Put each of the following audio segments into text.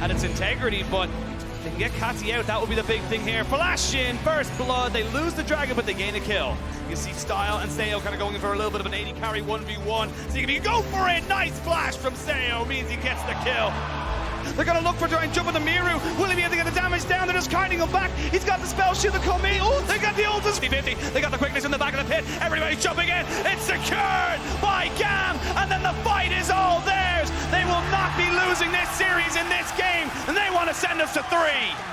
at its integrity, but they can get Catty out. That will be the big thing here. Flash in, first blood. They lose the dragon, but they gain a kill. You can see Style and Sayo kind of going for a little bit of an 80 carry 1v1. So you can go for it. Nice flash from Sayo. Means he gets the kill. They're going to look for trying to jump on the Miru. Will he be able to get the damage down? They're just kiting him back. He's got the spell shoot to come in. They got the ultis. 50-50. They got the quickness in the back of the pit. Everybody's jumping in. It's secured by GAM. And then the fight is all theirs. They will not be losing this series in this game. And they want to send us to 3.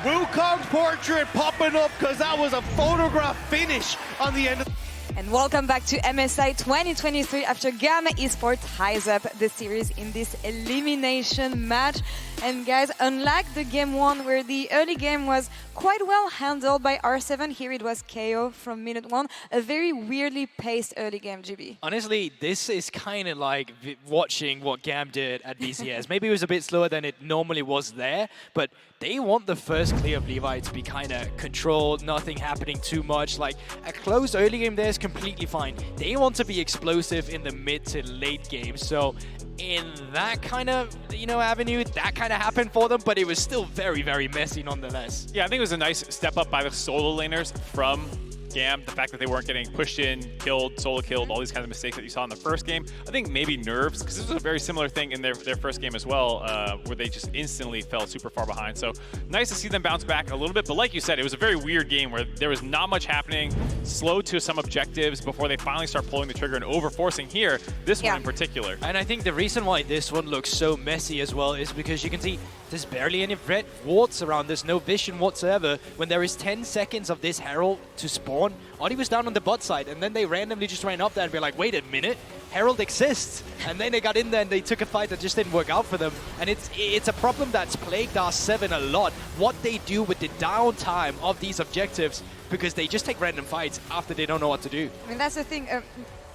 Wukong's portrait popping up because that was a photograph finish on the end of And welcome back to MSI 2023 after GAM Esports ties up the series in this elimination match. And guys, unlike the game 1 where the early game was quite well handled by R7, here it was KO from minute 1. A very weirdly paced early game, GB. Honestly, this is kind of like watching what GAM did at BCS. Maybe it was a bit slower than it normally was there, but they want the first clear of Levi to be kind of controlled, nothing happening too much. Like, a close early game there is completely fine. They want to be explosive in the mid to late game, so in that kind of, avenue, that kind of happened for them, but it was still very, very messy nonetheless. Yeah, I think it was a nice step up by the solo laners from GAM. The fact that they weren't getting pushed in, killed, solo killed, all these kinds of mistakes that you saw in the first game. I think maybe nerves, because this was a very similar thing in their first game as well, where they just instantly fell super far behind. So nice to see them bounce back a little bit, but like you said, it was a very weird game where there was not much happening, slow to some objectives before they finally start pulling the trigger and over-forcing here, this one in particular. And I think the reason why this one looks so messy as well is because you can see there's barely any red wards around, there's no vision whatsoever. When there is 10 seconds of this Herald to spawn, Audi was down on the bot side, and then they randomly just ran up there and be like, wait a minute, Herald exists. And then they got in there and they took a fight that just didn't work out for them. And it's a problem that's plagued R7 a lot, what they do with the downtime of these objectives, because they just take random fights after they don't know what to do. I mean, that's the thing.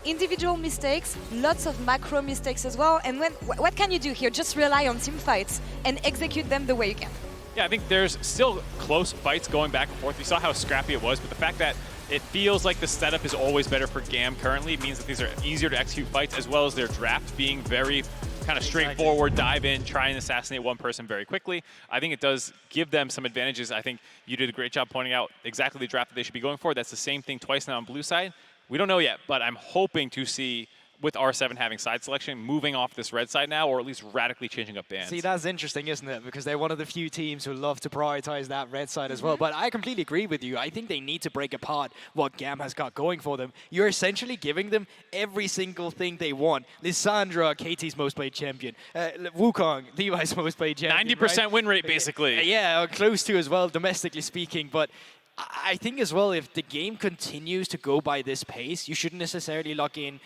Individual mistakes, lots of macro mistakes as well. And what can you do here? Just rely on team fights and execute them the way you can. Yeah, I think there's still close fights going back and forth. We saw how scrappy it was, but the fact that it feels like the setup is always better for GAM currently means that these are easier to execute fights, as well as their draft being very kind of straightforward, dive in, try and assassinate one person very quickly. I think it does give them some advantages. I think you did a great job pointing out exactly the draft that they should be going for. That's the same thing twice now on blue side. We don't know yet, but I'm hoping to see, with R7 having side selection, moving off this red side now, or at least radically changing up bans. See, that's interesting, isn't it? Because they're one of the few teams who love to prioritize that red side as well. But I completely agree with you. I think they need to break apart what GAM has got going for them. You're essentially giving them every single thing they want. Lissandra, KT's most played champion. Wukong, Levi's most played champion. 90% right? win rate, basically. Yeah, close to as well, domestically speaking. But I think as well, if the game continues to go by this pace, you shouldn't necessarily lock in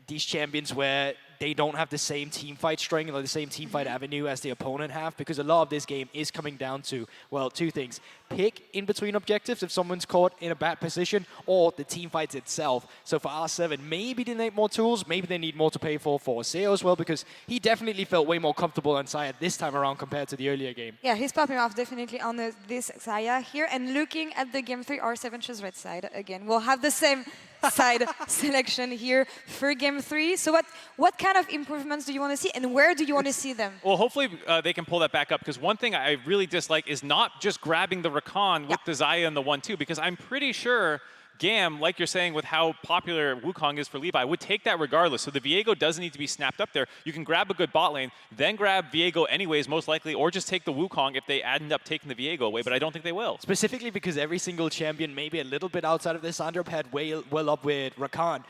these champions where they don't have the same team fight string or the same team fight avenue as the opponent have, because a lot of this game is coming down to, well, two things. Pick in between objectives if someone's caught in a bad position, or the team fights itself. So for R7, maybe they need more tools, maybe they need more to pay for Seo as well, because he definitely felt way more comfortable on Saya this time around compared to the earlier game. Yeah, he's popping off definitely on this Saya here. And looking at the game 3, R7 chose red side again. We'll have the same side selection here for game 3. So what kind of improvements do you want to see, and where do you want to see them? Well, hopefully they can pull that back up, because one thing I really dislike is not just grabbing the Rakan with the Xayah and the 1-2, because I'm pretty sure GAM, like you're saying with how popular Wukong is for Levi, would take that regardless. So the Viego doesn't need to be snapped up there. You can grab a good bot lane, then grab Viego anyways, most likely, or just take the Wukong if they end up taking the Viego away, but I don't think they will. Specifically because every single champion, maybe a little bit outside of this, Sandra had well up with Rakan.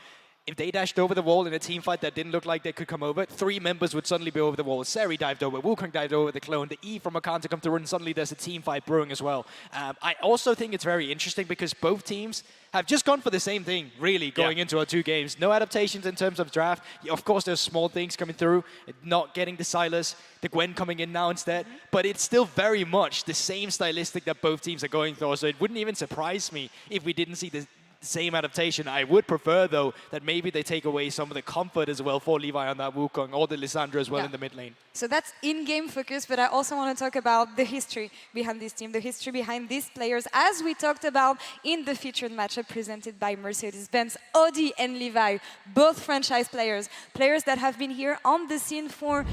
If they dashed over the wall in a team fight that didn't look like they could come over, 3 members would suddenly be over the wall. Seri dived over, Wukong dived over the clone, the E from Rakan to come through, and suddenly there's a team fight brewing as well. I also think it's very interesting because both teams have just gone for the same thing, really, going into our 2 games. No adaptations in terms of draft. Of course, there's small things coming through, not getting the Silas, the Gwen coming in now instead, but it's still very much the same stylistic that both teams are going for, so it wouldn't even surprise me if we didn't see the same adaptation. I would prefer, though, that maybe they take away some of the comfort as well for Levi on that Wukong, or the Lissandra as well in the mid lane. So that's in-game focus, but I also want to talk about the history behind this team, the history behind these players, as we talked about in the featured matchup presented by Mercedes-Benz. Audi and Levi, both franchise players, players that have been here on the scene for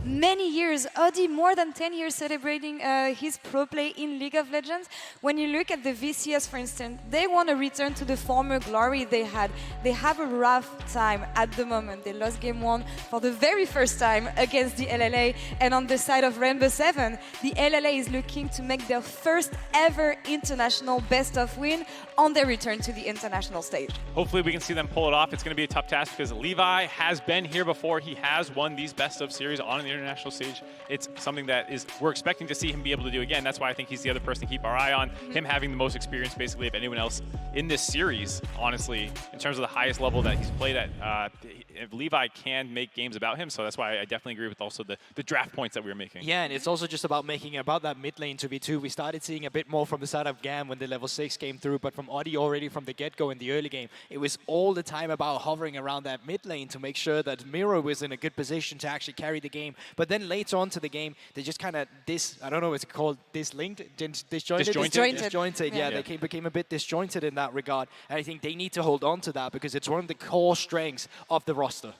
many years. Audi, more than 10 years celebrating his pro play in League of Legends. When you look at the VCS, for instance, they want to return to the former glory they had. They have a rough time at the moment. They lost game 1 for the very first time against the LLA. And on the side of Rainbow 7, the LLA is looking to make their first ever international best of win on their return to the international stage. Hopefully we can see them pull it off. It's going to be a tough task because Levi has been here before. He has won these best of series on the international stage. It's something that we're expecting to see him be able to do again. That's why I think he's the other person to keep our eye on. Him having the most experience basically of anyone else in this series, honestly, in terms of the highest level that he's played at. Levi can make games about him, so that's why I definitely agree with also the draft points that we were making. Yeah, and it's also just about making about that mid lane 2v2. We started seeing a bit more from the side of GAM when the level 6 came through, but from Audi already from the get-go in the early game, it was all the time about hovering around that mid lane to make sure that Miro was in a good position to actually carry the game. But then later on to the game, they just kind of I don't know, is it called dislinked? Disjointed. Yeah, they became a bit disjointed in that regard. And I think they need to hold on to that because it's one of the core strengths of the roster.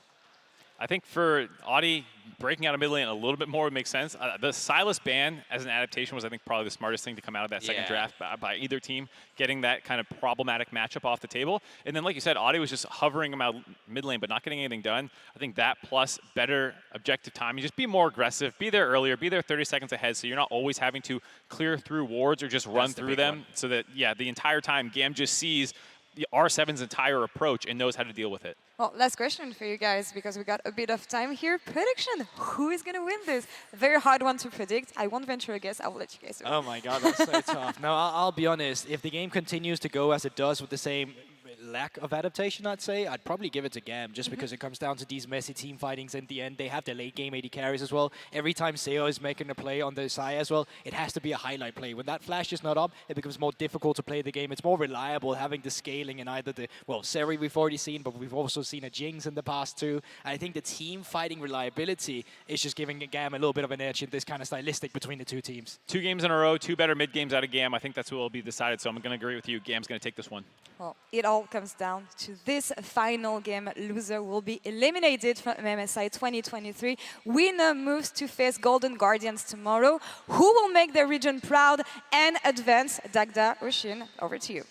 I think for Audi, breaking out of mid lane a little bit more would make sense. The Sylas ban as an adaptation was, I think, probably the smartest thing to come out of that second draft by either team, getting that kind of problematic matchup off the table. And then, like you said, Audi was just hovering about mid lane, but not getting anything done. I think that plus better objective time. You just be more aggressive, be there earlier, be there 30 seconds ahead, so you're not always having to clear through wards or just run through them. So that, the entire time GAM just sees the R7's entire approach and knows how to deal with it. Well, last question for you guys, because we got a bit of time here. Prediction, who is going to win this? A very hard one to predict. I won't venture a guess. I will let you guys know. Oh my god, that's so tough. No, I'll be honest. If the game continues to go as it does with the same lack of adaptation, I'd say, I'd probably give it to GAM just because it comes down to these messy team fightings in the end. They have the late game AD carries as well. Every time Seo is making a play on the side as well, it has to be a highlight play. When that flash is not up, it becomes more difficult to play the game. It's more reliable having the scaling in either the, Seri we've already seen, but we've also seen a Jinx in the past too. And I think the team fighting reliability is just giving GAM a little bit of an edge in this kind of stylistic between the two teams. 2 games in a row, 2 better mid games out of GAM. I think that's what will be decided, so I'm going to agree with you. GAM's going to take this one. Well, it all comes down to this final game. Loser will be eliminated from MSI 2023. Winner moves to face Golden Guardians tomorrow. Who will make their region proud and advance? Dagda, Oshin, over to you.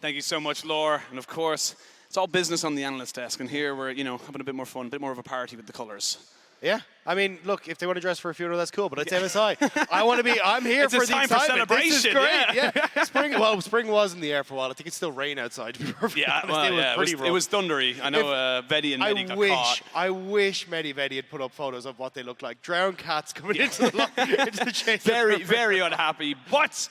Thank you so much, Laura. And of course, it's all business on the analyst desk. And here we're, having a bit more fun, a bit more of a party with the colors. Yeah, I mean, look, if they want to dress for a funeral, that's cool, but it's MSI. I'm here it's for a the time excitement. for celebration. This is great. Yeah. Spring was in the air for a while. I think it's still rain outside, to be perfectly honest. It was thundery. I know Vedi and Medi got caught. I wish Vedi had put up photos of what they look like. Drowned cats coming into the chase. Very, very unhappy. But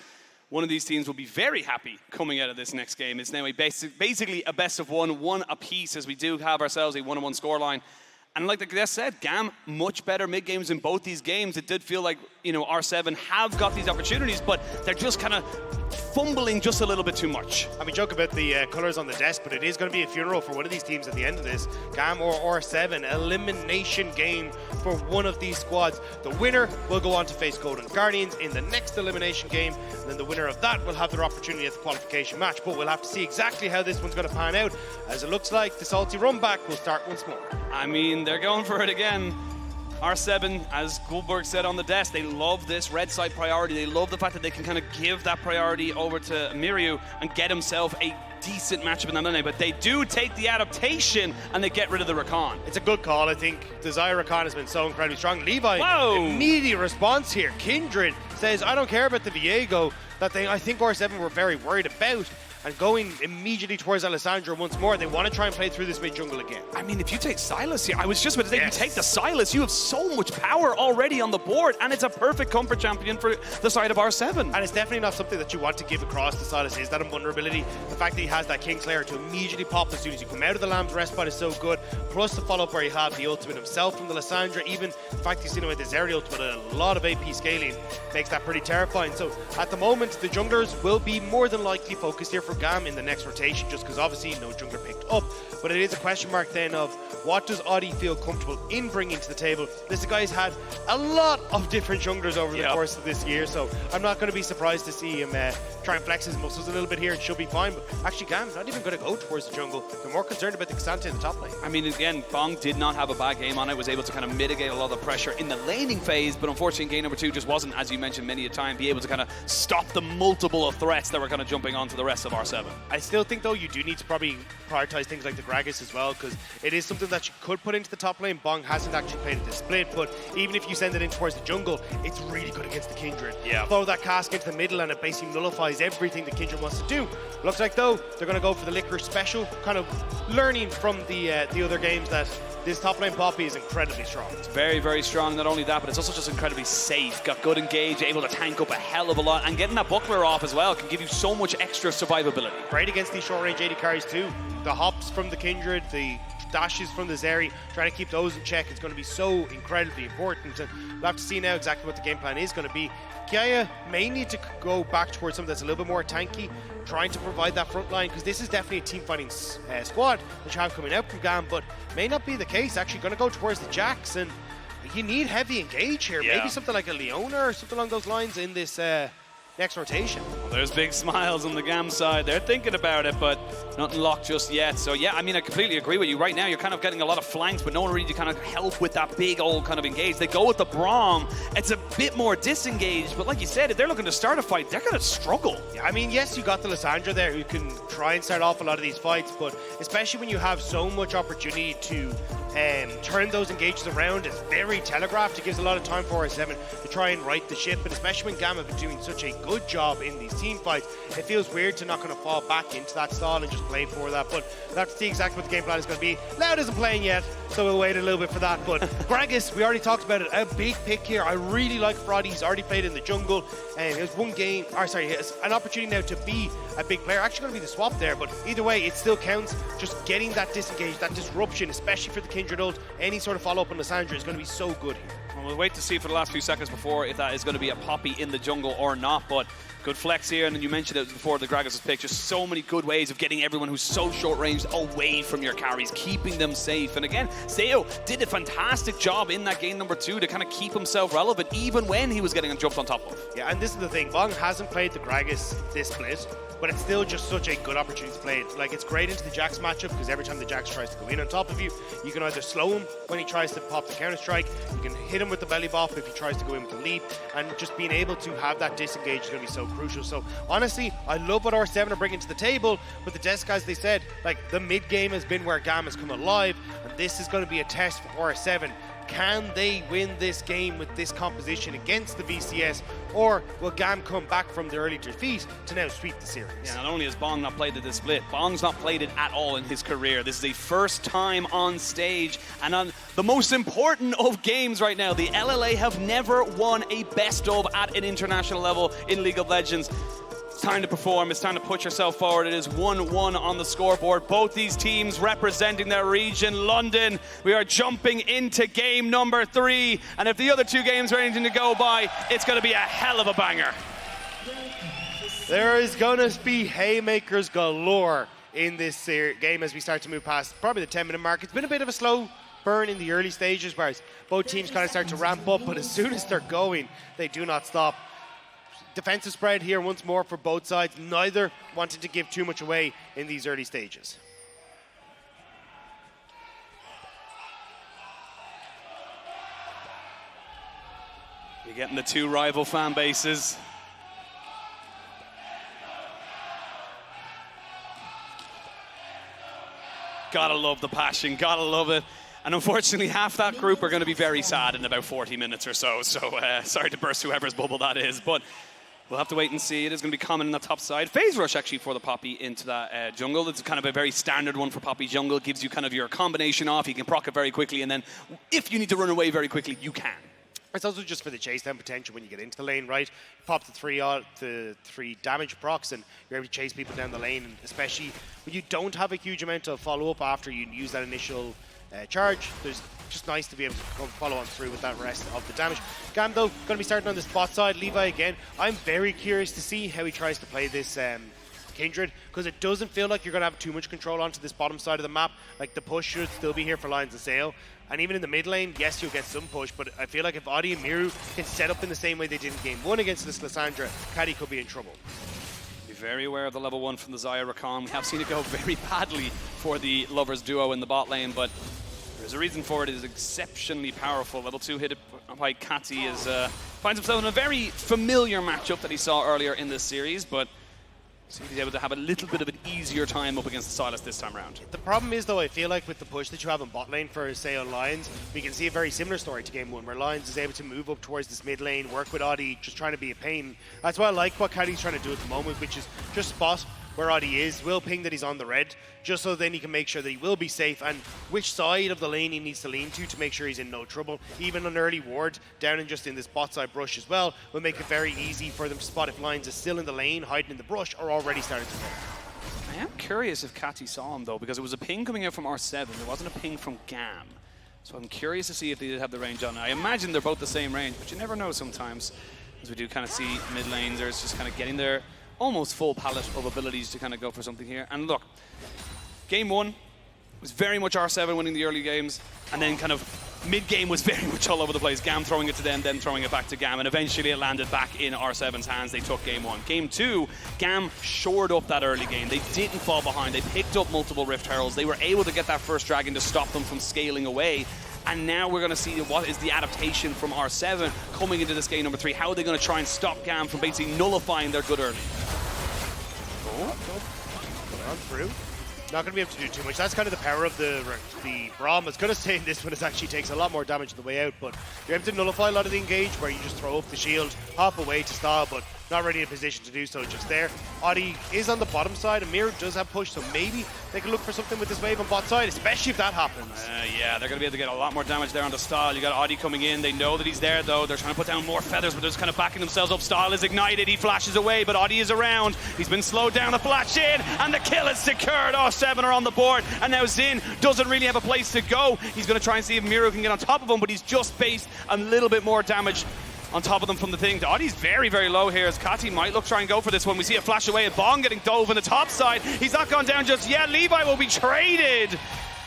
one of these teams will be very happy coming out of this next game. It's now basically a best of one apiece, as we do have ourselves a 1-1 scoreline. And like the guest said, GAM, much better mid-games in both these games. It did feel like, R7 have got these opportunities, but they're just kind of fumbling just a little bit too much. I mean, joke about the colours on the desk, but it is going to be a funeral for one of these teams at the end of this. GAM or R7, elimination game for one of these squads. The winner will go on to face Golden Guardians in the next elimination game, and then the winner of that will have their opportunity at the qualification match. But we'll have to see exactly how this one's going to pan out, as it looks like the salty run back will start once more. I mean, they're going for it again. R7, as Goldberg said on the desk, they love this red side priority. They love the fact that they can kind of give that priority over to Miryu and get himself a decent matchup in that lane. But they do take the adaptation and they get rid of the Rakan. It's a good call. I think Desire Rakan has been so incredibly strong. Levi, Whoa. Immediate response here. Kindred says, I don't care about the Viego that I think R7 were very worried about. And going immediately towards Alessandro once more, they want to try and play through this mid-jungle again. I mean, if you take Sylas here, I was just about to say, you take the Sylas, you have so much power already on the board, and it's a perfect comfort champion for the side of R7. And it's definitely not something that you want to give across to Sylas, is that invulnerability. The fact that he has that Kingslayer to immediately pop as soon as you come out of the Lamb's respite is so good. Plus the follow-up where you have the ultimate himself from the Lissandra, even the fact he's seen him with his aerial ultimate and a lot of AP scaling makes that pretty terrifying. So at the moment, the junglers will be more than likely focused here for GAM in the next rotation, just because obviously no jungler picked up. But it is a question mark then of what does Audi feel comfortable in bringing to the table. This guy's had a lot of different junglers over the course of this year, so I'm not going to be surprised to see him try and flex his muscles a little bit here. It should be fine, but actually GAM's not even going to go towards the jungle. They're more concerned about the K'Sante in the top lane. I mean, again, Bong did not have a bad game on it, was able to kind of mitigate a lot of the pressure in the laning phase, but unfortunately in game number 2 just wasn't, as you mentioned many a time, be able to kind of stop the multiple of threats that were kind of jumping onto the rest of R7. I still think, though, you do need to probably prioritize things like the Gragas as well, because it is something that you could put into the top lane. Bong hasn't actually played this split, but even if you send it in towards the jungle, it's really good against the Kindred. Throw that cask into the middle and it basically nullifies everything the Kindred wants to do. Looks like, though, they're going to go for the FLICKR special, kind of learning from the other games that this top lane Poppy is incredibly strong. It's very, very strong. Not only that, but it's also just incredibly safe. Got good engage, able to tank up a hell of a lot, and getting that buckler off as well can give you so much extra survivability. Great against these short range AD carries too. The hops from the Kindred, the dashes from the Zeri, trying to keep those in check is going to be so incredibly important, and we'll have to see now exactly what the game plan is going to be. Kiaya may need to go back towards something that's a little bit more tanky, trying to provide that front line, because this is definitely a team fighting squad which you have coming out from GAM, but may not be the case. Actually going to go towards the Jax, and you need heavy engage here. Maybe something like a Leona or something along those lines in this next rotation. Well, there's big smiles on the GAM side. They're thinking about it, but nothing locked just yet. So yeah, I mean, I completely agree with you. Right now, you're kind of getting a lot of flanks, but no one really kind of help with that big old kind of engage. They go with the Braum. It's a bit more disengaged, but like you said, if they're looking to start a fight, they're going to struggle. Yeah, I mean, yes, you got the Lissandra there who can try and start off a lot of these fights, but especially when you have so much opportunity to turn those engages around, it's very telegraphed. It gives a lot of time for R7 to try and right the ship, and especially when GAM have been doing such a good job in these team fights, it feels weird to not kind of fall back into that stall and just play for that. But we'll have to see exactly what the game plan is going to be. Loud isn't playing yet, so we'll wait a little bit for that. But Gragas, we already talked about it, a big pick here. I really like Frotty. He's already played in the jungle, and it was one game, it's an opportunity now to be a big player. Actually going to be the swap there, but either way, it still counts. Just getting that disengage, that disruption, especially for the Kindred ult, any sort of follow-up on Lissandra is going to be so good here. Well, we'll wait to see for the last few seconds before if that is going to be a Poppy in the jungle or not, but good flex here, and then you mentioned it before the Gragas' pick, just so many good ways of getting everyone who's so short-ranged away from your carries, keeping them safe. And again, Seo did a fantastic job in that game number 2 to kind of keep himself relevant, even when he was getting jumped on top of. Yeah, and this is the thing, Bong hasn't played the Gragas this split, but it's still just such a good opportunity to play it. Like, it's great into the Jax matchup, because every time the Jax tries to go in on top of you, you can either slow him when he tries to pop the counter-strike, you can hit him with the belly bop if he tries to go in with the leap, and just being able to have that disengage is going to be so crucial. So honestly, I love what R7 are bringing to the table, but the Desk guys, they said, like, the mid-game has been where GAM has come alive, and this is going to be a test for R7. Can they win this game with this composition against the VCS, or will GAM come back from the early defeat to now sweep the series? Yeah, not only has Bong not played this split, Bong's not played it at all in his career. This is a first time on stage, and on the most important of games right now, the LLA have never won a best of at an international level in League of Legends. It's time to perform. It's time to put yourself forward. It is 1-1 on the scoreboard. Both these teams representing their region, London. We are jumping into game number 3. And if the other 2 games are anything to go by, it's going to be a hell of a banger. There is going to be haymakers galore in this game as we start to move past probably the 10-minute mark. It's been a bit of a slow burn in the early stages, whereas both teams kind of start to ramp up, but as soon as they're going, they do not stop. Defensive spread here once more for both sides, neither wanting to give too much away in these early stages. You're getting the 2 rival fan bases. Gotta love the passion, gotta love it. And unfortunately, half that group are going to be very sad in about 40 minutes or so. So sorry to burst whoever's bubble that is, but we'll have to wait and see. It is going to be common on the top side. Phase rush actually for the Poppy into that jungle. It's kind of a very standard one for Poppy jungle. It gives you kind of your combination off. You can proc it very quickly, and then if you need to run away very quickly, you can. It's also just for the chase down potential when you get into the lane, right? You pop the 3 damage procs, and you're able to chase people down the lane, and especially when you don't have a huge amount of follow-up after you use that initial charge. There's just nice to be able to come follow on through with that rest of the damage. GAM, though, going to be starting on the spot side. Levi again. I'm very curious to see how he tries to play this Kindred, because it doesn't feel like you're going to have too much control onto this bottom side of the map. Like, the push should still be here for Lions and Sail. And even in the mid lane, yes, you'll get some push, but I feel like if Audi and Miru can set up in the same way they did in Game 1 against this Lissandra, Caddy could be in trouble. Be very aware of the level 1 from the Xayah Rakan. We have seen it go very badly for the Lovers duo in the bot lane, but there's a reason for it. It is exceptionally powerful. Level 2 hit by Catty finds himself in a very familiar matchup that he saw earlier in this series, but seems he's able to have a little bit of an easier time up against the Sylas this time around. The problem is, though, I feel like with the push that you have in bot lane for, say, on Lions, we can see a very similar story to Game 1, where Lions is able to move up towards this mid lane, work with Audi, just trying to be a pain. That's why I like what Caddy's trying to do at the moment, which is just spot where Audi is, will ping that he's on the red, just so then he can make sure that he will be safe, and which side of the lane he needs to lean to make sure he's in no trouble. Even an early ward down and just in this bot side brush as well will make it very easy for them to spot if Lions is still in the lane, hiding in the brush, or already starting to play. I am curious if Catty saw him, though, because it was a ping coming out from R7. There wasn't a ping from GAM. So I'm curious to see if they did have the range on. I imagine they're both the same range, but you never know sometimes. As we do kind of see mid laners just kind of getting their almost full palette of abilities to kind of go for something here. And look, Game 1 was very much R7 winning the early games, and then kind of mid-game was very much all over the place. GAM throwing it to them, then throwing it back to GAM, and eventually it landed back in R7's hands. They took Game 1. Game 2, GAM shored up that early game. They didn't fall behind. They picked up multiple Rift Heralds. They were able to get that first Dragon to stop them from scaling away. And now we're going to see what is the adaptation from R7 coming into this game number 3. How are they going to try and stop GAM from basically nullifying their good early? On through. Not going to be able to do too much. That's kind of the power of the Braum. I was going to say in this one, it actually takes a lot more damage on the way out, but you're able to nullify a lot of the engage where you just throw up the shield, hop away to style, but not really in a position to do so just there. Audi is on the bottom side, and Miru does have push, so maybe they can look for something with this wave on bot side, especially if that happens. Yeah, they're going to be able to get a lot more damage there on the style. You got Audi coming in. They know that he's there, though. They're trying to put down more feathers, but they're just kind of backing themselves up. Style is ignited. He flashes away, but Audi is around. He's been slowed down. The flash in, and the kill is secured. Oh, 7 are on the board, and now Xin doesn't really have a place to go. He's going to try and see if Miru can get on top of him, but he's just based a little bit more damage on top of them from the thing. Audie's very, very low here as Catty might look try and go for this one. We see a flash away, and Bong getting dove in the top side. He's not gone down just yet. Levi will be traded.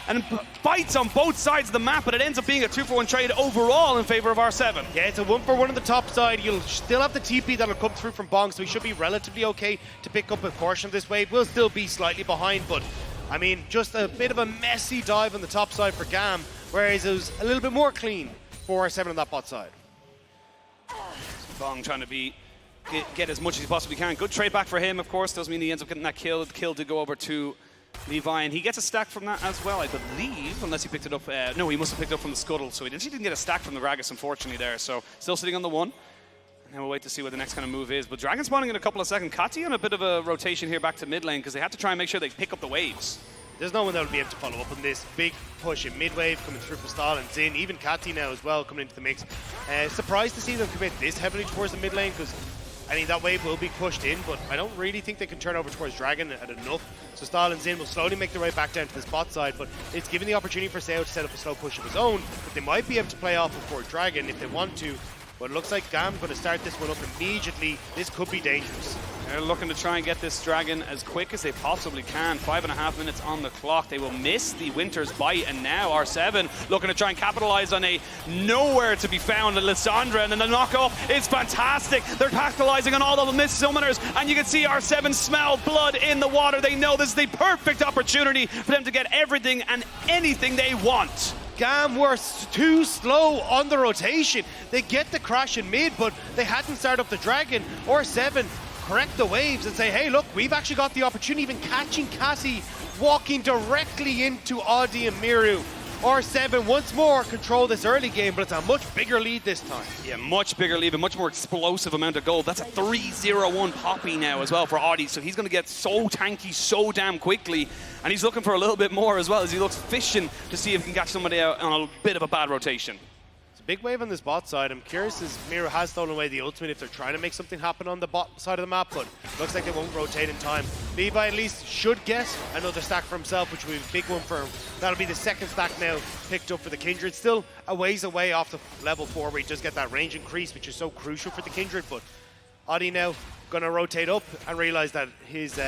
And fights on both sides of the map, but it ends up being a 2-for-1 trade overall in favor of R7. Yeah, it's a 1-for-1 on the top side. You'll still have the TP that'll come through from Bong, so he should be relatively okay to pick up a portion of this wave. We'll still be slightly behind, but I mean, just a bit of a messy dive on the top side for GAM, whereas it was a little bit more clean for R7 on that bot side. Bong trying to get as much as he possibly can. Good trade back for him, of course. Doesn't mean he ends up getting that kill. The kill did go over to Levi, and he gets a stack from that as well, I believe, unless he picked it up. No, he must have picked it up from the Scuttle, so he didn't get a stack from the Gragas, unfortunately, there. So still sitting on the 1. And then we'll wait to see what the next kind of move is. But Dragon spawning in a couple of seconds. Catty on a bit of a rotation here back to mid lane, because they had to try and make sure they pick up the waves. There's no one that will be able to follow up on this big push in mid-wave coming through from Stahl and Xin. Even Catty now as well coming into the mix. Surprised to see them commit this heavily towards the mid lane, because I think that wave will be pushed in, but I don't really think they can turn over towards Dragon at enough. So Stahl and Xin will slowly make their way back down to the spot side, but it's giving the opportunity for Seo to set up a slow push of his own, but they might be able to play off before Dragon if they want to. But it looks like GAM going to start this one up immediately. This could be dangerous. They're looking to try and get this Dragon as quick as they possibly can. 5.5 minutes on the clock. They will miss the Winter's Bite, and now R7 looking to try and capitalize on a nowhere to be found Lissandra, and then the knockoff is fantastic. They're capitalizing on all of the missed summoners, and you can see R7 smell blood in the water. They know this is the perfect opportunity for them to get everything and anything they want. GAM were too slow on the rotation. They get the crash in mid, but they hadn't started up the Dragon. Or 7 correct the waves and say, hey, look, we've actually got the opportunity, even catching Cassie, walking directly into Audi and Miru. R7 once more control this early game, but it's a much bigger lead this time. Yeah, much bigger lead, a much more explosive amount of gold. That's a 3-0-1 Poppy now as well for Audi, so he's going to get so tanky so damn quickly, and he's looking for a little bit more as well as he looks fishing to see if he can catch somebody out on a bit of a bad rotation. Big wave on this bot side. I'm curious as Miru has stolen away the ultimate if they're trying to make something happen on the bot side of the map, but looks like they won't rotate in time. Levi at least should get another stack for himself, which will be a big one for him. That'll be the second stack now picked up for the Kindred. Still a ways away off the level 4 where he does get that range increase, which is so crucial for the Kindred, but Audi now going to rotate up and realize that his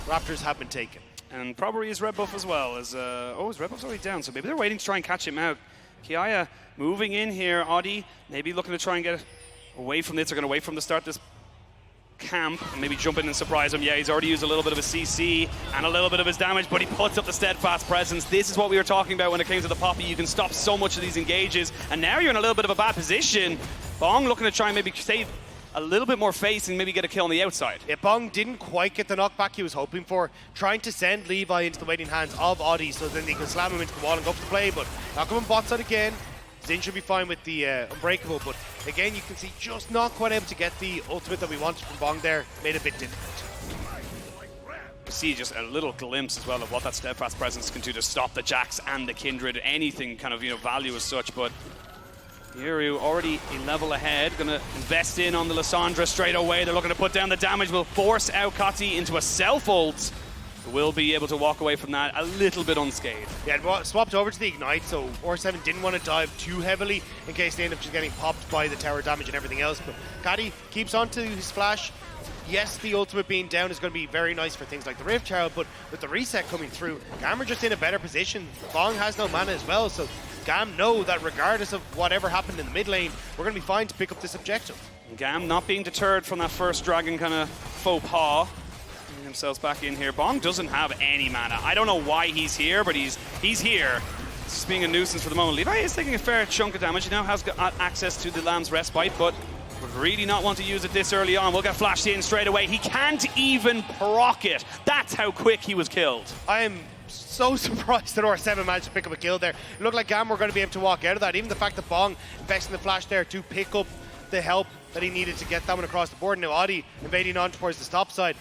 Raptors have been taken. And probably his red buff as well. His red buff's already down, so maybe they're waiting to try and catch him out. Kiaya moving in here. Audi maybe looking to try and get away from this. They're going to wait for him to start this camp and maybe jump in and surprise him. Yeah, he's already used a little bit of a CC and a little bit of his damage, but he puts up the steadfast presence. This is what we were talking about when it came to the Poppy. You can stop so much of these engages, and now you're in a little bit of a bad position. Bong looking to try and maybe save a little bit more face and maybe get a kill on the outside. Yeah, Bong didn't quite get the knockback he was hoping for, trying to send Levi into the waiting hands of Audi so then they can slam him into the wall and go for the play, but not coming bot side again. Zin should be fine with the Unbreakable, but again, you can see just not quite able to get the ultimate that we wanted from Bong there. Made it a bit difficult. You see just a little glimpse as well of what that steadfast presence can do to stop the Jax and the Kindred, anything kind of, value as such, but Yuru already a level ahead, gonna invest in on the Lissandra straight away. They're looking to put down the damage, will force out Kati into a self-ult. Will be able to walk away from that a little bit unscathed. Yeah, swapped over to the Ignite, so R7 didn't want to dive too heavily in case they end up just getting popped by the tower damage and everything else. But Kati keeps on to his flash. Yes, the ultimate being down is going to be very nice for things like the Rift Tower, but with the reset coming through, GAM are just in a better position. Bong has no mana as well, so GAM know that regardless of whatever happened in the mid lane, we're going to be fine to pick up this objective. GAM not being deterred from that first dragon kind of faux pas. Themselves back in here. Bong doesn't have any mana. I don't know why he's here, but he's here. It's just being a nuisance for the moment. Levi is taking a fair chunk of damage. He now has got access to the Lamb's Respite, but would really not want to use it this early on. We'll get flashed in straight away. He can't even proc it. That's how quick he was killed. I am so surprised that R7 managed to pick up a kill there. It looked like GAM were going to be able to walk out of that. Even the fact that Bong investing the flash there to pick up the help that he needed to get that one across the board. Now Audi invading on towards the top side.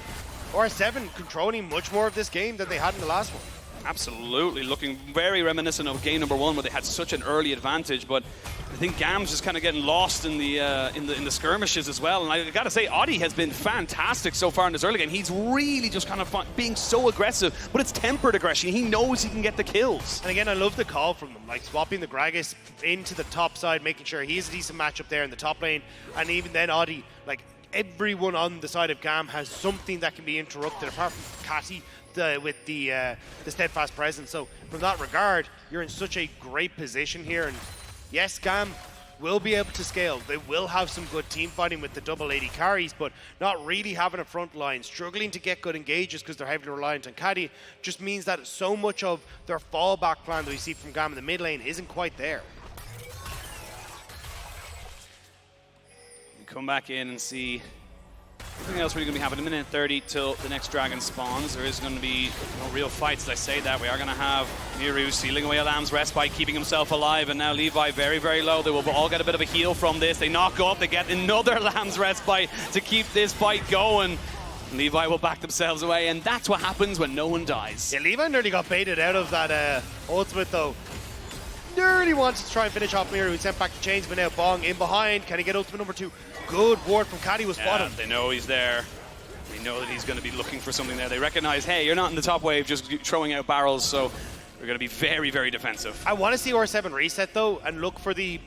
R7 controlling much more of this game than they had in the last one. Absolutely, looking very reminiscent of game number 1 where they had such an early advantage, but I think GAM's just kind of getting lost in the skirmishes as well. And I gotta say, Audi has been fantastic so far in this early game. He's really just kind of being so aggressive, but it's tempered aggression. He knows he can get the kills. And again, I love the call from them, like swapping the Gragas into the top side, making sure he's a decent matchup there in the top lane, and even then Audi, like everyone on the side of GAM has something that can be interrupted, apart from Kati with the steadfast presence. So from that regard, you're in such a great position here. And yes, GAM will be able to scale. They will have some good team fighting with the double AD carries, but not really having a front line, struggling to get good engages because they're heavily reliant on Kati, just means that so much of their fallback plan that we see from GAM in the mid lane isn't quite there. Come back in and see everything else really going to be happening. 1:30 till the next dragon spawns. There is going to be no real fights, as I say that. We are going to have Miru stealing away a Lamb's Respite, keeping himself alive, and now Levi very, very low. They will all get a bit of a heal from this. They knock up, they get another Lamb's Respite to keep this fight going. Levi will back themselves away, and that's what happens when no one dies. Yeah, Levi nearly got baited out of that ultimate, though. Nearly wanted to try and finish off Miru, who sent back the chains, but now Bong in behind. Can he get ultimate number 2? Good ward from Kati was spotted. They know he's there. They know that he's going to be looking for something there. They recognize, hey, you're not in the top wave just throwing out barrels, so we're going to be very, very defensive. I want to see R7 reset, though, and look for the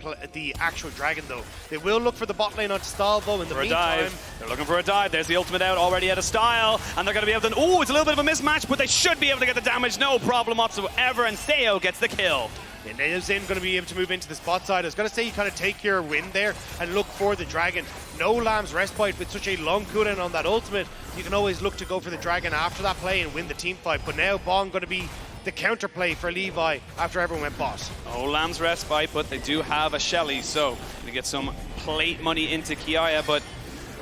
actual dragon, though. They will look for the bot lane onto stall, though, in the meantime. They're looking for a dive. There's the ultimate out already out of style, and they're going to be able to... Oh, it's a little bit of a mismatch, but they should be able to get the damage. No problem whatsoever, and Seo gets the kill. And now Zin going to be able to move into the spot side. I was going to say you kind of take your win there and look for the dragon. No Lamb's Respite with such a long cooldown on that ultimate. You can always look to go for the dragon after that play and win the team fight. But now Bong going to be the counterplay for Levi after everyone went boss. Oh, Lamb's Respite, but they do have a Shelly, so going to get some plate money into Kiaya, but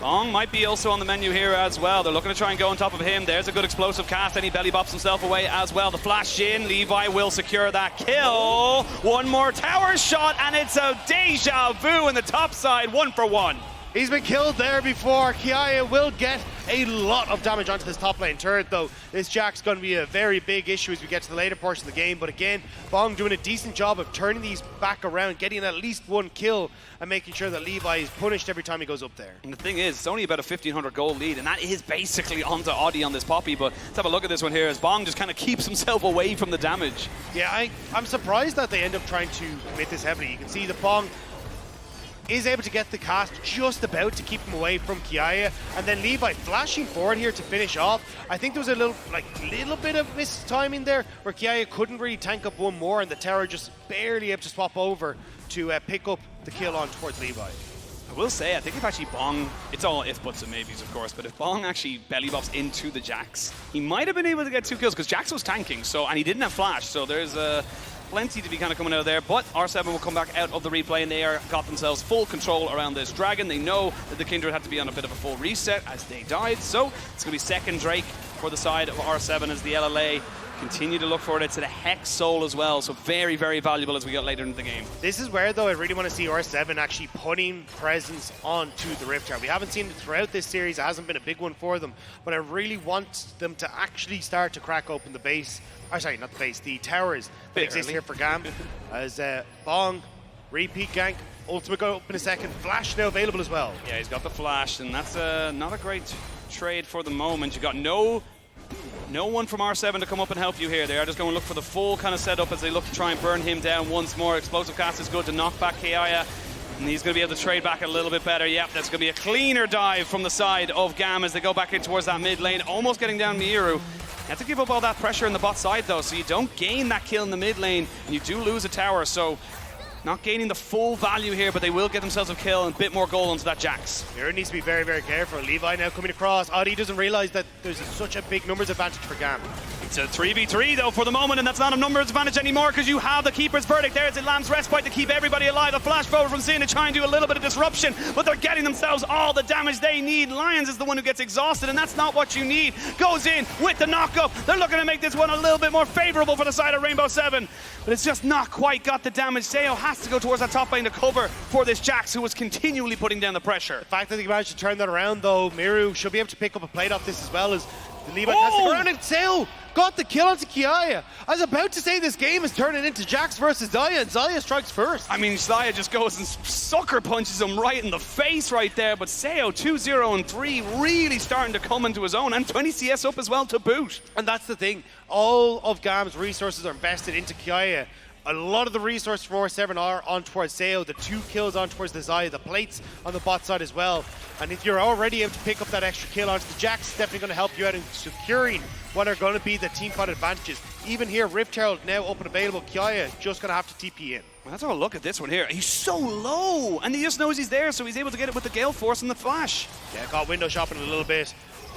Bong might be also on the menu here as well. They're looking to try and go on top of him. There's a good explosive cast, and he belly bops himself away as well. The flash in, Levi will secure that kill. One more tower shot, and it's a deja vu in the top side, 1 for 1. He's been killed there before. Kiaya will get a lot of damage onto this top lane turret, though. This Jack's going to be a very big issue as we get to the later portion of the game. But again, Bong doing a decent job of turning these back around, getting at least 1 kill, and making sure that Levi is punished every time he goes up there. And the thing is, it's only about a 1,500 gold lead, and that is basically onto Audi on this Poppy. But let's have a look at this one here as Bong just kind of keeps himself away from the damage. Yeah, I'm surprised that they end up trying to commit this heavily. You can see the Bong is able to get the cast just about to keep him away from Kiaya, and then Levi flashing forward here to finish off. I think there was a little bit of mistiming there where Kiaya couldn't really tank up one more, and the tower just barely able to swap over to pick up the kill on towards Levi. I will say, I think if actually Bong, it's all if, buts, and maybes, of course, but if Bong actually belly bops into the Jax, he might have been able to get 2 kills, because Jax was tanking, so, and he didn't have flash, so there's plenty to be kind of coming out of there, but R7 will come back out of the replay, and they got themselves full control around this Dragon. They know that the Kindred had to be on a bit of a full reset as they died, so it's going to be second Drake for the side of R7 as the LLA continue to look forward to the Hex Soul as well, so very, very valuable as we get later into the game. This is where, though, I really want to see R7 actually putting presence onto the Rift Tower. We haven't seen it throughout this series. It hasn't been a big one for them, but I really want them to actually start to crack open the base. Oh, sorry, not the base, the towers that exist here for GAM. As Bong, repeat gank, ultimate go up in a second, flash now available as well. Yeah, he's got the flash, and that's not a great trade for the moment. You got no one from R7 to come up and help you here. They are just going to look for the full kind of setup as they look to try and burn him down once more. Explosive cast is good to knock back Kiaya, and he's going to be able to trade back a little bit better. Yep, that's going to be a cleaner dive from the side of GAM as they go back in towards that mid lane, almost getting down Miru. You have to give up all that pressure in the bot side, though, so you don't gain that kill in the mid lane, and you do lose a tower, so not gaining the full value here, but they will get themselves a kill and a bit more gold onto that Jax. Mira needs to be very, very careful. Levi now coming across. Adi doesn't realize that there's such a big numbers advantage for GAM. It's a 3v3 though for the moment, and that's not a numbers advantage anymore because you have the Keeper's Verdict there as it lands respite to keep everybody alive. A flash forward from Sin to try and do a little bit of disruption, but they're getting themselves all the damage they need. Lions is the one who gets exhausted, and that's not what you need. Goes in with the knockup. They're looking to make this one a little bit more favorable for the side of Rainbow 7, but it's just not quite got the damage. Seo has to go towards that top lane to cover for this Jax, who was continually putting down the pressure. The fact that they managed to turn that around, though, Miru should be able to pick up a plate off this as well as Levi has the ground, and Seo got the kill onto Kiaya. I was about to say this game is turning into Jax versus Zaya, and Zaya strikes first. I mean, Zaya just goes and sucker punches him right in the face right there, but Seo 2-0 and 3 really starting to come into his own, and 20 CS up as well to boot. And that's the thing, all of GAM's resources are invested into Kiaya. A lot of the resources for R7 are on towards Seo, the 2 kills on towards the Zaya, the plates on the bot side as well. And if you're already able to pick up that extra kill onto the Jax, it's definitely going to help you out in securing what are going to be the team fight advantages. Even here, Rift Herald now up and available. Kiaya just going to have to TP in. Well, let's have a look at this one here. He's so low, and he just knows he's there, so he's able to get it with the Gale Force and the flash. Yeah, got window shopping a little bit.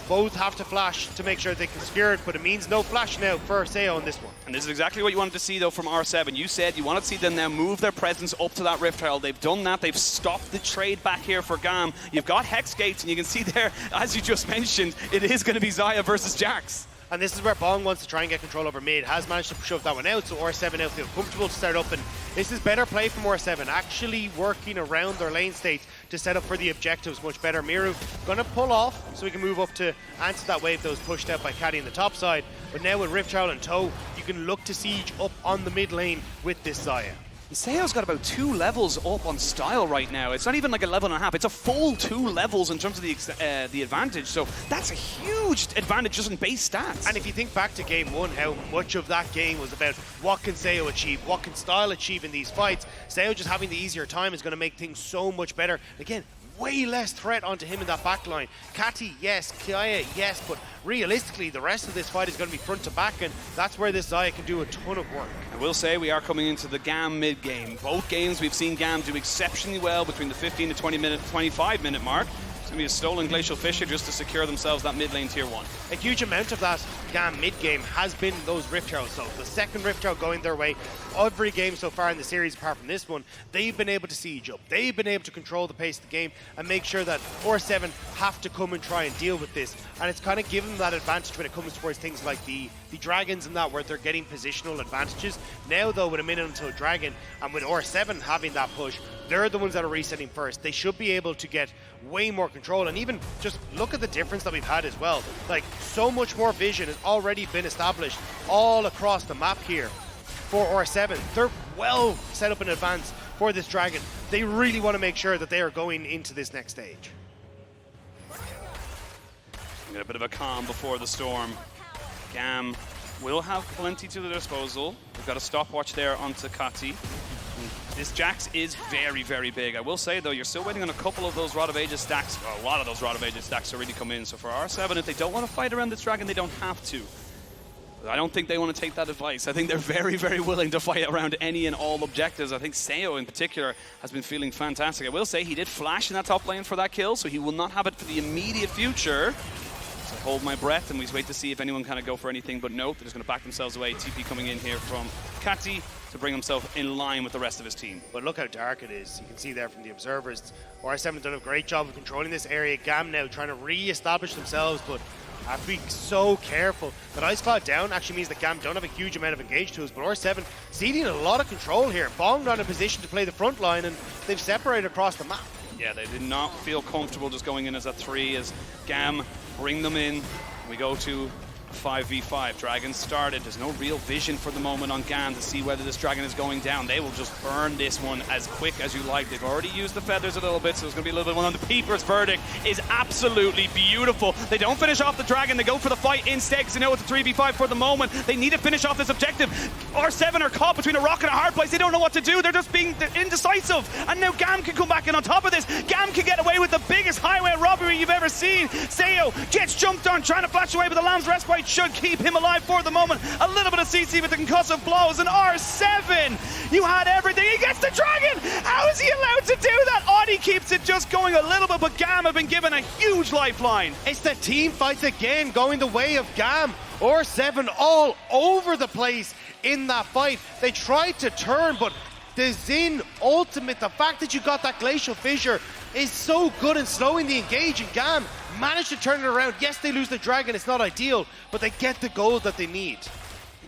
Both have to flash to make sure they can secure it, but it means no flash now for Seo on this one. And this is exactly what you wanted to see, though, from R7. You said you wanted to see them now move their presence up to that Rift Herald. They've done that. They've stopped the trade back here for GAM. You've got Hex Gates, and you can see there, as you just mentioned, it is going to be Zaya versus Jax. And this is where Bong wants to try and get control over mid. Has managed to shove that one out, so R7 now feel comfortable to start up. And this is better play from R7, actually working around their lane state to set up for the objectives much better. Miru gonna pull off so we can move up to answer that wave that was pushed out by Caddy on the top side. But now with Rift Herald in tow, you can look to siege up on the mid lane with this Zaya. Seo's got about 2 levels up on style right now. It's not even like a level and a half. It's a full 2 levels in terms of the advantage. So that's a huge advantage just in base stats. And if you think back to game 1, how much of that game was about what can Seo achieve, what can Style achieve in these fights, Seo just having the easier time is going to make things so much better. Again, way less threat onto him in that back line. Catty, yes. Kiaya, yes. But realistically, the rest of this fight is going to be front to back, and that's where this Zaya can do a ton of work. I will say we are coming into the GAM mid game. Both games we've seen GAM do exceptionally well between the 15 to 25 minute mark. It's going to be a stolen Glacial Fissure just to secure themselves that mid lane tier 1. A huge amount of that GAM mid game has been those Rift Heralds. So the second Rift Herald going their way, every game so far in the series apart from this one, they've been able to siege up. They've been able to control the pace of the game and make sure that R7 have to come and try and deal with this. And it's kind of given them that advantage when it comes towards things like the dragons and that, where they're getting positional advantages. Now though, with a minute until dragon and with R7 having that push, they're the ones that are resetting first. They should be able to get way more control, and even just look at the difference that we've had as well. Like, so much more vision has already been established all across the map here for R7. They're well set up in advance for this dragon. They really want to make sure that they are going into this next stage. Get a bit of a calm before the storm. GAM will have plenty to their disposal. got a stopwatch there onto Kati. This Jax is very, very big. I will say, though, you're still waiting on a couple of those Rod of Ages stacks, well, a lot of those Rod of Ages stacks to really come in. So for R7, if they don't want to fight around this dragon, they don't have to. I don't think they want to take that advice. I think they're very, very willing to fight around any and all objectives. I think Seo in particular has been feeling fantastic. I will say he did flash in that top lane for that kill, so he will not have it for the immediate future. So I hold my breath and we just wait to see if anyone kind of go for anything, but no, they're just going to back themselves away. TP coming in here from Kati to bring himself in line with the rest of his team. But look how dark it is. You can see there from the observers. R7 have done a great job of controlling this area. GAM now trying to re-establish themselves, but have to be so careful. That Ice Cloud down actually means that GAM don't have a huge amount of engage tools, but R7 ceding a lot of control here. Bong not in a position to play the front line, and they've separated across the map. Yeah, they did not feel comfortable just going in as a 3 as GAM bring them in. We go to 5v5. Dragon started. There's no real vision for the moment on GAM to see whether this dragon is going down. They will just burn this one as quick as you like. They've already used the feathers a little bit, so there's going to be a little bit on. The Peeper's verdict is absolutely beautiful. They don't finish off the dragon. They go for the fight instead because they know it's a 3v5 for the moment. They need to finish off this objective. R7 are caught between a rock and a hard place. They don't know what to do. They're just being indecisive. And now GAM can come back in on top of this. GAM can get away with the biggest highway robbery you've ever seen. Seo gets jumped on, trying to flash away, but the Lamb's Respite should keep him alive for the moment. A little bit of CC with the concussive blows, and R7, you had everything. He gets the dragon. How is he allowed to do that? Audi keeps it just going a little bit, but GAM have been given a huge lifeline. It's the team fights again going the way of GAM. R7 all over the place in that fight. They tried to turn, but the Xin ultimate, the fact that you got that glacial fissure is so good in slowing the engage, and GAM managed to turn it around. Yes, they lose the dragon, it's not ideal, but they get the gold that they need.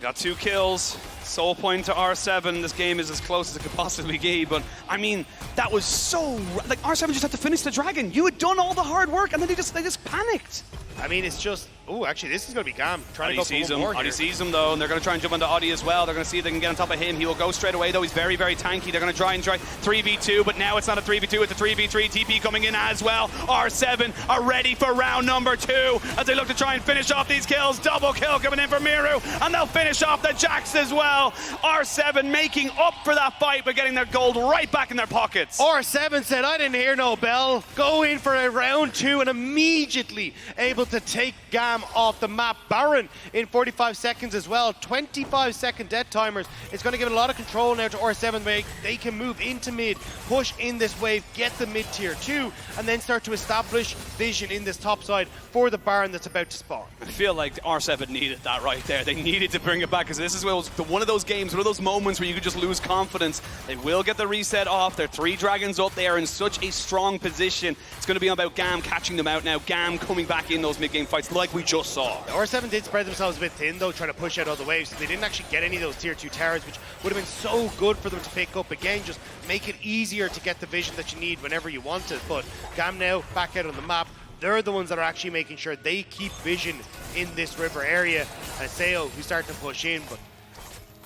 Got 2 kills, soul point to R7. This game is as close as it could possibly be, but I mean, that was so, like, R7 just had to finish the dragon. You had done all the hard work, and then they just panicked. I mean, it's just, oh, actually, this is going to be GAM trying to go for one more here. Audi sees him, though, and they're going to try and jump onto Audi as well. They're going to see if they can get on top of him. He will go straight away, though. He's very, very tanky. They're going to try 3v2, but now it's not a 3v2, it's a 3v3. TP coming in as well. R7 are ready for round number 2 as they look to try and finish off these kills. Double kill coming in for Miru, and they'll finish off the Jax as well. R7 making up for that fight by getting their gold right back in their pockets. R7 said, I didn't hear no bell. Go in for a round 2 and immediately able to take GAM off the map. Baron in 45 seconds as well. 25-second death timers. It's going to give a lot of control now to R7. They can move into mid, push in this wave, get the mid tier 2, and then start to establish vision in this top side for the Baron that's about to spawn. I feel like R7 needed that right there. They needed to bring it back because this is one of those games, one of those moments where you could just lose confidence. They will get the reset off. They're 3 dragons up. They are in such a strong position. It's going to be about GAM catching them out now. GAM coming back in those mid-game fights like we just saw. R7 did spread themselves a bit thin, though, trying to push out all the waves. So they didn't actually get any of those tier 2 towers, which would have been so good for them to pick up. Again, just make it easier to get the vision that you need whenever you want it. But GAM now back out on the map. They're the ones that are actually making sure they keep vision in this river area. And Seo, who's starting to push in, but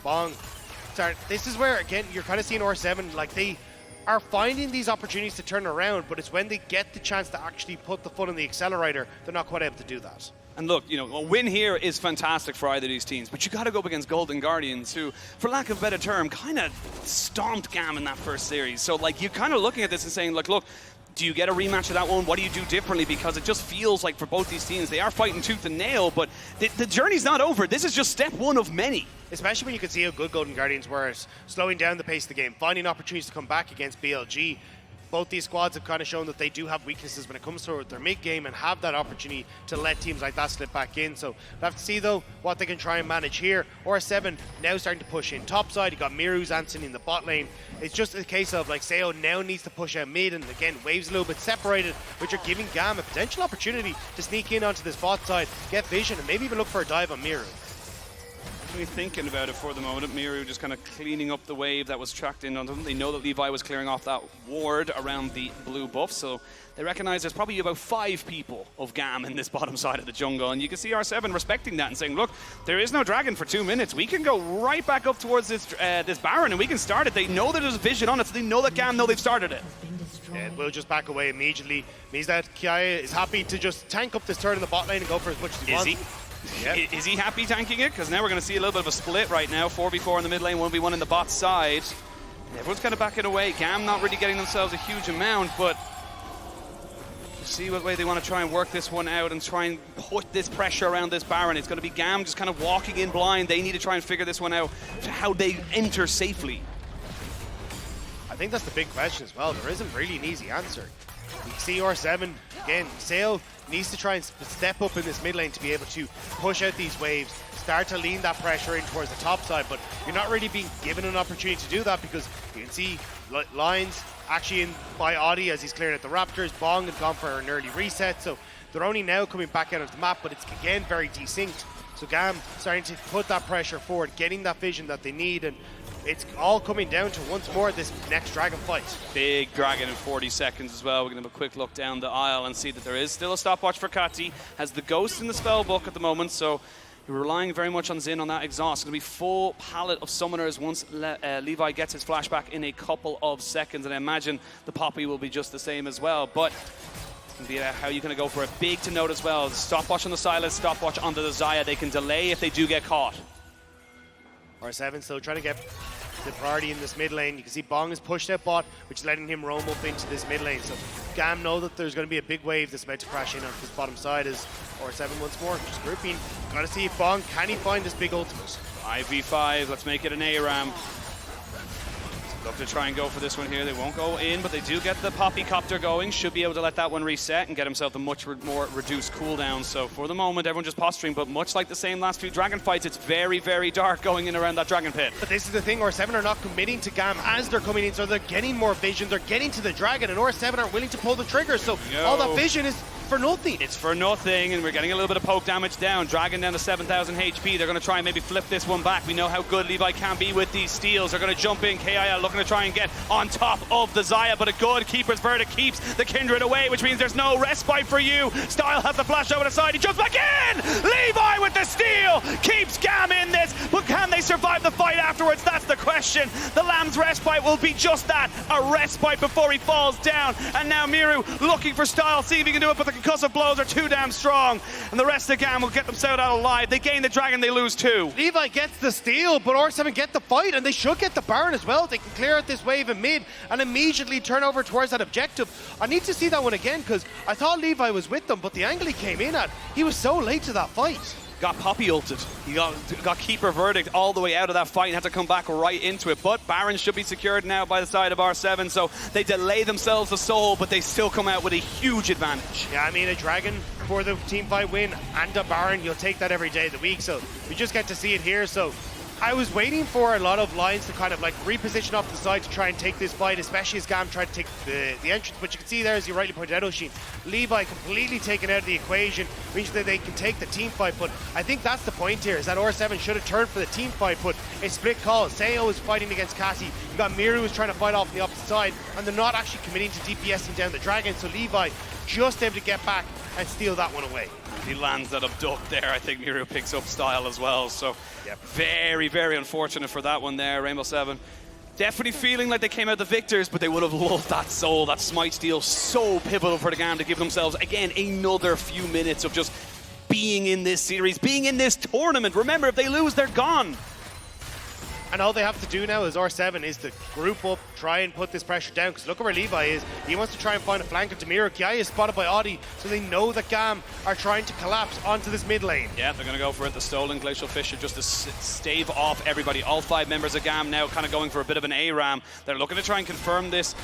Bong, this is where, again, you're kind of seeing R7, like, they are finding these opportunities to turn around, but it's when they get the chance to actually put the foot on the accelerator, they're not quite able to do that. And look, you know, a win here is fantastic for either of these teams, but you got to go up against Golden Guardians, who, for lack of a better term, kind of stomped GAM in that first series. So, like, you're kind of looking at this and saying, like, look, do you get a rematch of that one? What do you do differently? Because it just feels like for both these teams, they are fighting tooth and nail, but the journey's not over. This is just step 1 of many. Especially when you can see how good Golden Guardians were at slowing down the pace of the game, finding opportunities to come back against BLG. Both these squads have kind of shown that they do have weaknesses when it comes to their mid-game and have that opportunity to let teams like that slip back in. So we'll have to see, though, what they can try and manage here. R7 now starting to push in topside. You got Miru's Anthony in the bot lane. It's just a case of, like, Seo now needs to push out mid, and again, waves a little bit separated, which are giving GAM a potential opportunity to sneak in onto this bot side, get vision, and maybe even look for a dive on Miru. Thinking about it for the moment, Miru just kind of cleaning up the wave that was tracked in on them. They know that Levi was clearing off that ward around the blue buff, so they recognize there's probably about 5 people of GAM in this bottom side of the jungle, and you can see R7 respecting that and saying, look, there is no dragon for 2 minutes. We can go right back up towards this this Baron, and we can start it. They know that there's vision on it, so they know that GAM know they've started it. Yeah, we'll just back away immediately. Means that Kiaya is happy to just tank up this turn in the bot lane and go for as much as he wants. Yep. Is he happy tanking it? Because now we're going to see a little bit of a split right now. 4v4 in the mid lane, 1v1 in the bot side. Everyone's kind of backing away. GAM not really getting themselves a huge amount, but see what way they want to try and work this one out and try and put this pressure around this Baron. It's going to be GAM just kind of walking in blind. They need to try and figure this one out, how they enter safely. I think that's the big question as well. There isn't really an easy answer. You can see R7, again, Sale needs to try and step up in this mid lane to be able to push out these waves, start to lean that pressure in towards the top side, but you're not really being given an opportunity to do that because you can see Lines actually in by Audi as he's clearing out the Raptors. Bong had gone for an early reset, so they're only now coming back out of the map, but it's again very desynced. So GAM starting to put that pressure forward, getting that vision that they need, and it's all coming down to once more this next Dragon fight. Big Dragon in 40 seconds as well. We're going to have a quick look down the aisle and see that there is still a stopwatch for Kati. Has the Ghost in the spell book at the moment, so we're relying very much on Xin on that exhaust. It's going to be full palette of summoners once Levi gets his flashback in a couple of seconds, and I imagine the Poppy will be just the same as well. But it's going to be how you're going to go for it. Big to note as well. Stopwatch on the Silas, stopwatch on the Zaya. They can delay if they do get caught. R7 still trying to get the priority in this mid lane. You can see Bong is pushed out bot, which is letting him roam up into this mid lane. So GAM know that there's going to be a big wave that's about to crash in on this bottom side as R7 once more just grouping. Got to see if Bong, can he find this big ultimate? 5v5, let's make it an ARAM. Look to try and go for this one here. They won't go in, but they do get the Poppy Copter going. Should be able to let that one reset and get himself a much more reduced cooldown. So for the moment, everyone just posturing, but much like the same last few Dragon fights, it's very, very dark going in around that Dragon pit. But this is the thing, R7 are not committing to GAM as they're coming in, so they're getting more vision, they're getting to the Dragon, and R7 aren't willing to pull the trigger, so all that vision is for nothing. It's for nothing, and we're getting a little bit of poke damage down. Dragon down to 7,000 HP. They're going to try and maybe flip this one back. We know how good Levi can be with these steals. They're going to jump in. KIL looking to try and get on top of the Zaya, but a good keeper's verdict keeps the Kindred away, which means there's no respite for you. Style has the flash over the side. He jumps back in! Levi with the steal! Keeps GAM in this, but can they survive the fight afterwards? That's the question. The Lamb's respite will be just that, a respite before he falls down. And now Miru looking for Style, see if he can do it, but the concussive blows are too damn strong, and the rest of GAM will get themselves out alive. They gain the Dragon, they lose two. Levi gets the steal, but R7 get the fight, and they should get the Baron as well. They can clear out this wave in mid and immediately turn over towards that objective. I need to see that one again, because I thought Levi was with them, but the angle he came in at, he was so late to that fight. Got Poppy ulted. He got keeper verdict all the way out of that fight and had to come back right into it. But Baron should be secured now by the side of R7, so they delay themselves a soul, but they still come out with a huge advantage. Yeah, I mean, a Dragon for the team fight win and a Baron, you'll take that every day of the week, so we just get to see it here. So I was waiting for a lot of lines to kind of like reposition off the side to try and take this fight, especially as GAM tried to take the entrance. But you can see there, as you rightly pointed out, Oshin, Levi completely taken out of the equation, means that they can take the team fight. But I think that's the point here, is that R7 should have turned for the team fight, but a split call. Seo is fighting against Cassie. You got Miru who's trying to fight off on the opposite side, and they're not actually committing to DPSing down the Dragon. So Levi just able to get back and steal that one away. He lands that abduct there. I think Miru picks up Style as well. So very, very unfortunate for that one there. Rainbow 7 definitely feeling like they came out the victors, but they would have loved that soul. That smite steal so pivotal for the GAM to give themselves, again, another few minutes of just being in this series, being in this tournament. Remember, if they lose, they're gone. And all they have to do now is R7 is to group up, try and put this pressure down, because look at where Levi is. He wants to try and find a flank into Miru. Kiai is spotted by Audi, so they know that GAM are trying to collapse onto this mid lane. Yeah, they're going to go for it. The stolen Glacial Fissure just to stave off everybody. All 5 members of GAM now kind of going for a bit of an ARAM. They're looking to try and confirm this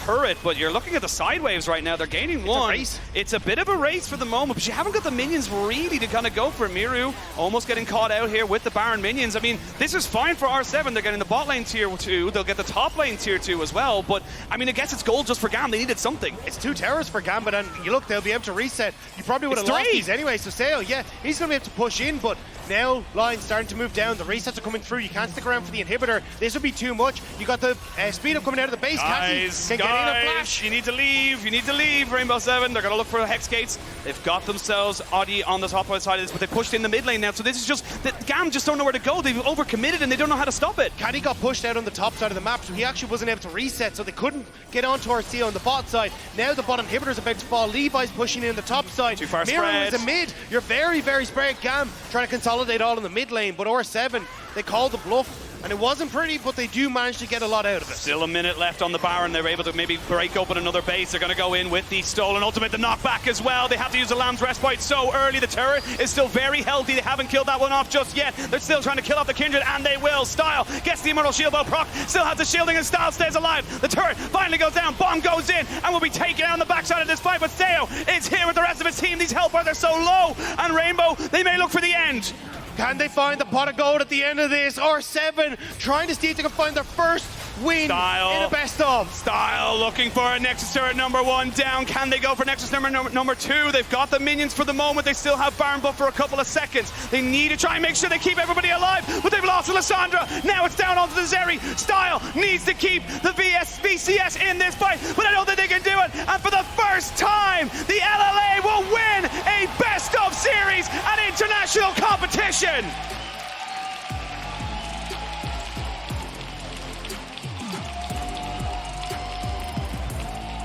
turret, but you're looking at the side waves right now. They're gaining one. It's a bit of a race for the moment, but you haven't got the minions really to kind of go for. Miru almost getting caught out here with the Baron minions. I mean, this is fine for R7. They're getting the bot lane tier 2. They'll get the top lane tier 2 as well, but I mean, I guess it's gold just for GAM. They needed something. It's 2 towers for Gambit, and you look, they'll be able to reset. You probably would have lost these anyway, so Seo, yeah, he's going to be able to push in, but Now, lines starting to move down. The resets are coming through. You can't stick around for the inhibitor. This would be too much. You got the speed up coming out of the base. Guys, Can get in a flash. you need to leave. You need to leave, Rainbow 7. They're going to look for Hex Gates. They've got themselves Audi on the top right side of this, but they pushed in the mid lane now. So this is just, the GAM just don't know where to go. They've overcommitted and they don't know how to stop it. Caddy got pushed out on the top side of the map, so he actually wasn't able to reset, so they couldn't get onto RC on the bot side. Now the bot inhibitor's about to fall. Levi's pushing in the top side. Too far Miro spread. is a mid. You're very, very spread. GAM trying to consolidate all in the mid lane, but R7, they called the bluff. And it wasn't pretty, but they do manage to get a lot out of it. Still a minute left on the Baron. They're able to maybe break open another base. They're going to go in with the stolen ultimate, the knockback as well. They have to use the Lamb's Respite so early. The turret is still very healthy. They haven't killed that one off just yet. They're still trying to kill off the Kindred, and they will. Style gets the Immortal Shield, but Proc still has the shielding, and Style stays alive. The turret finally goes down. Bomb goes in, and will be taken out on the backside of this fight. But Sayo is here with the rest of his team. These health bars are so low, and Rainbow, they may look for the end. Can they find the pot of gold at the end of this? R7 trying to see if they can find their first win in a best of. Style looking for a Nexus turret number 1 down. Can they go for Nexus number 2? They've got the minions for the moment. They still have Baron buff for a couple of seconds. They need to try and make sure they keep everybody alive, but they've lost Lissandra. Now it's down onto the Zeri. Style needs to keep the VCS in this fight, but I don't think they can do it. And for the first time, the LLA will win a best of series at international competition.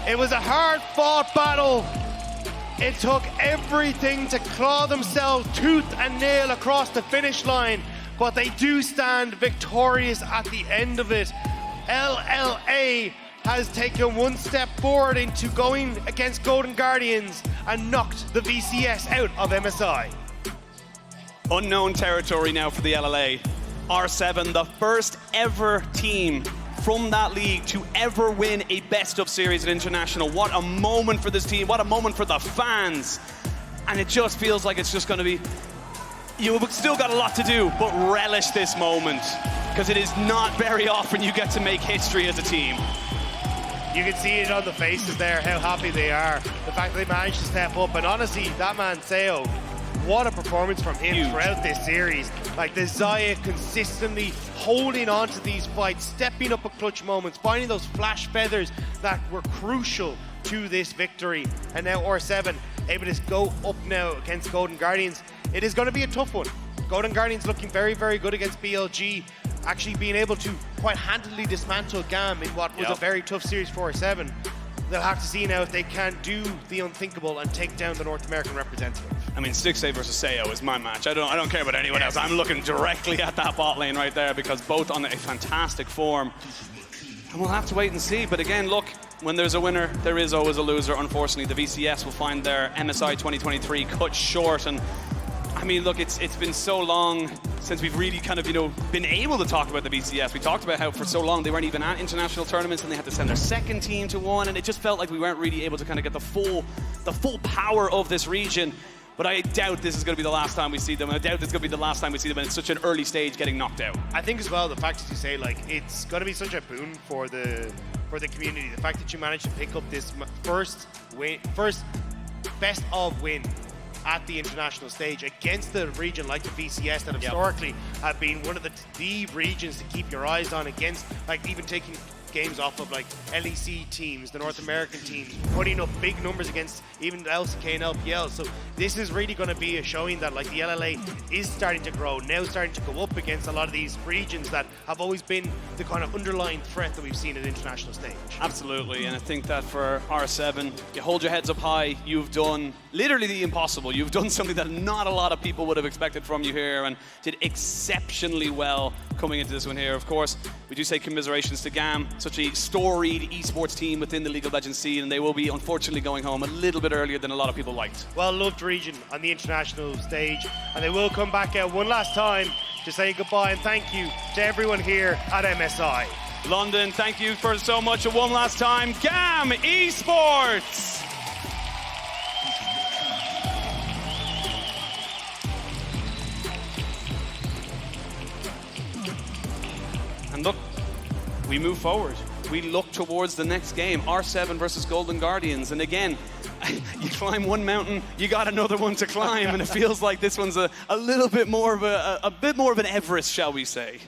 It was a hard-fought battle. It took everything to claw themselves tooth and nail across the finish line, but they do stand victorious at the end of it. LLA has taken one step forward into going against Golden Guardians and knocked the VCS out of MSI. Unknown territory now for the LLA. R7, the first ever team from that league to ever win a best of series at international. What a moment for this team, what a moment for the fans. And it just feels like it's just going to be, you've still got a lot to do, but relish this moment, because it is not very often you get to make history as a team. You can see it on the faces there, how happy they are. The fact that they managed to step up, and honestly, that man Sayo, what a performance from him throughout this series. Like the Zaya consistently holding on to these fights, stepping up at clutch moments, finding those flash feathers that were crucial to this victory. And now R7 able to go up now against Golden Guardians. It is going to be a tough one. Golden Guardians looking very, very good against BLG, actually being able to quite handily dismantle GAM in what was a very tough series for R7. They'll have to see now if they can do the unthinkable and take down the North American representative. I mean, Stixay versus Sayo is my match. I don't care about anyone else. I'm looking directly at that bot lane right there, because both on a fantastic form. And we'll have to wait and see. But again, look, when there's a winner, there is always a loser. Unfortunately, the VCS will find their MSI 2023 cut short. And I mean, look, it's been so long since we've really kind of, been able to talk about the VCS. We talked about how for so long they weren't even at international tournaments and they had to send their second team to one, and it just felt like we weren't really able to kind of get the full power of this region. But I doubt this is going to be the last time we see them. I doubt it's going to be the last time we see them, and it's such an early stage getting knocked out. I think as well, the fact that you say, like, it's going to be such a boon for the community. The fact that you managed to pick up this first best of win at the international stage against the region like the VCS that historically have been one of the regions to keep your eyes on, against, like, even taking games off of like LEC teams, the North American teams, putting up big numbers against even LCK and LPL. So this is really going to be a showing that like the LLA is starting to grow, now starting to go up against a lot of these regions that have always been the kind of underlying threat that we've seen at international stage. Absolutely, and I think that for R7, you hold your heads up high. You've done literally the impossible. You've done something that not a lot of people would have expected from you here, and did exceptionally well coming into this one here. Of course, we do say commiserations to GAM, such a storied esports team within the League of Legends scene, and they will be unfortunately going home a little bit earlier than a lot of people liked. Well-loved region on the international stage, and they will come back out one last time to say goodbye and thank you to everyone here at MSI. London, thank you for so much. And one last time, GAM Esports! And look, we move forward. we look towards the next game, R7 versus Golden Guardians. And again, you climb one mountain, you got another one to climb, and it feels like this one's a little bit more of a bit more of an Everest, shall we say.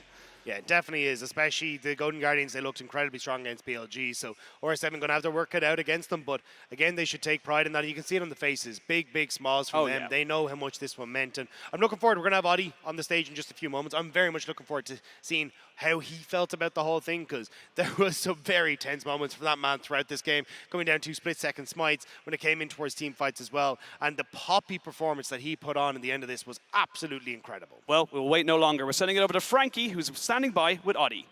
Yeah, it definitely is, especially the Golden Guardians. They looked incredibly strong against BLG, so RS7 going to have to work it out against them, but again, they should take pride in that. You can see it on the faces, big smiles from them. Yeah. They know how much this one meant, and I'm looking forward. We're going to have Adi on the stage in just a few moments. I'm very much looking forward to seeing how he felt about the whole thing, because there was some very tense moments for that man throughout this game, coming down to split-second smites when it came in towards team fights as well, and the poppy performance that he put on in the end of this was absolutely incredible. Well, we'll wait no longer. We're sending it over to Frankie, who's standing by with Adi.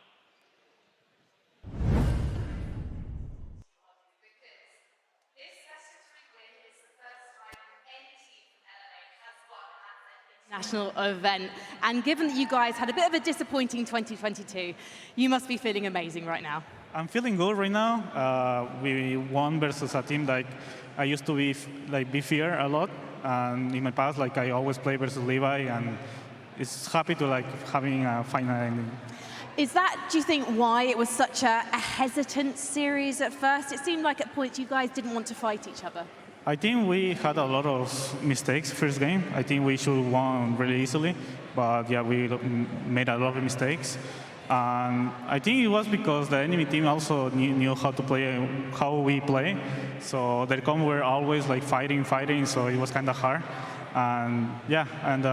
National event, and given that you guys had a bit of a disappointing 2022, you must be feeling amazing right now. I'm feeling good right now. We won versus a team like I used to be fear a lot, and in my past I always play versus Levi, and it's happy to having a final ending. Is that, do you think, why it was such a hesitant series at first? It seemed like at points you guys didn't want to fight each other. I think we had a lot of mistakes first game. I think we should have won really easily, but yeah, we made a lot of mistakes. And I think it was because the enemy team also knew how to play, how we play. So their combo were always fighting, so it was kind of hard. And yeah, and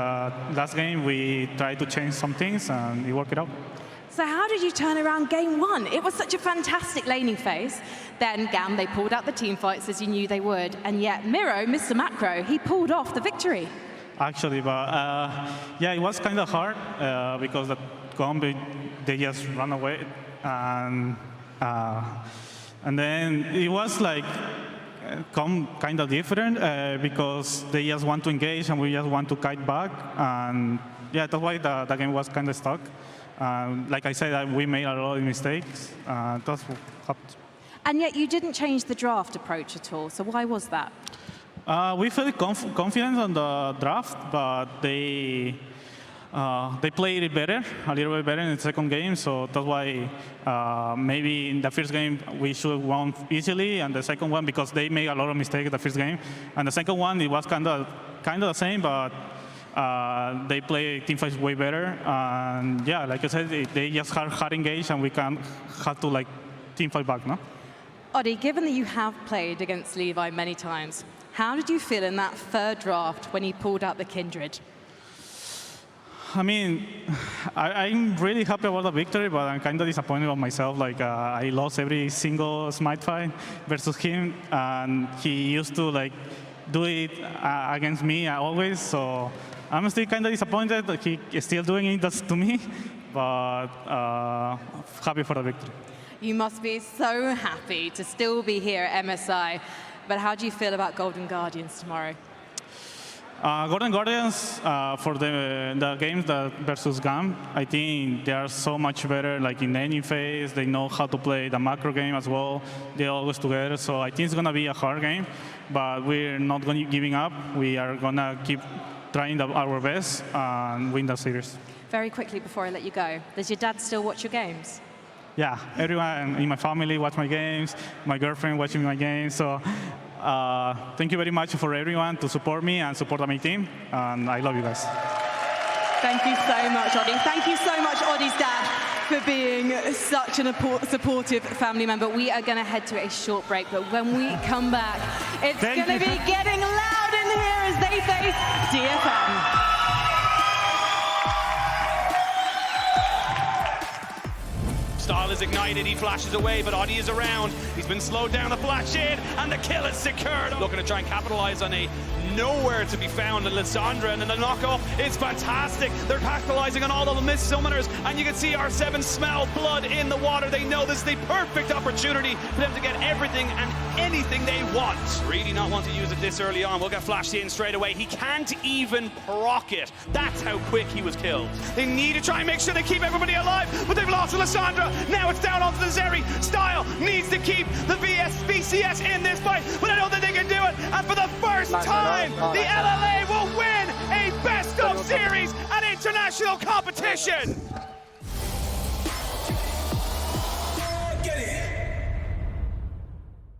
last game we tried to change some things and it worked out. So how did you turn around game one? It was such a fantastic laning phase. Then GAM, they pulled out the team fights as you knew they would. And yet Miro, Mr. Macro, he pulled off the victory. Actually, but yeah, it was kind of hard because the combo, they just ran away. And then it was kind of different because they just want to engage and we just want to kite back. And yeah, that's why the game was kind of stuck. Like I said, we made a lot of mistakes. That's what happened. And yet you didn't change the draft approach at all. So why was that? We felt confident on the draft, but they played it better, a little bit better in the second game. So that's why maybe in the first game we should have won easily, and the second one because they made a lot of mistakes in the first game, and the second one it was kind of the same, but. They play team fights way better, and yeah, like I said, they just hard engaged, and we have to team fight back, no? Adi, given that you have played against Levi many times, how did you feel in that third draft when he pulled out the Kindred? I mean, I'm really happy about the victory, but I'm kind of disappointed with myself. I lost every single smite fight versus him, and he used to do it against me always. So I'm still kind of disappointed that he is still doing it to me, but happy for the victory. You must be so happy to still be here at MSI. But how do you feel about Golden Guardians tomorrow? Golden Guardians, for the games versus GAM, I think they are so much better in any phase. They know how to play the macro game as well. They're always together. So I think it's going to be a hard game, but we're not going to giving up. We are going to keep trying our best and win the series. Very quickly before I let you go, does your dad still watch your games? Yeah, everyone in my family watch my games, my girlfriend watching my games. So thank you very much for everyone to support me and support my team. And I love you guys. Thank you so much, Adi. Thank you so much, Adi's dad, for being such a supportive family member. We are going to head to a short break, but when we come back, it's going to be getting loud in here as they face DFM. Style is ignited, he flashes away, but Adi is around. He's been slowed down, the flash in, and the kill is secured. Looking to try and capitalize on a nowhere to be found in Lissandra, and then the knockoff is fantastic. They're capitalizing on all of the missed summoners, and you can see R7 smell blood in the water. They know this is the perfect opportunity for them to get everything and anything they want. Really not want to use it this early on. We'll get flashed in straight away. He can't even proc it. That's how quick he was killed. They need to try and make sure they keep everybody alive, but they've lost to Lissandra. Now it's down onto the Zeri. Style needs to keep the VCS in this fight, but I know that they can do it. And for the first time, the LLA will win a best of series at international competition.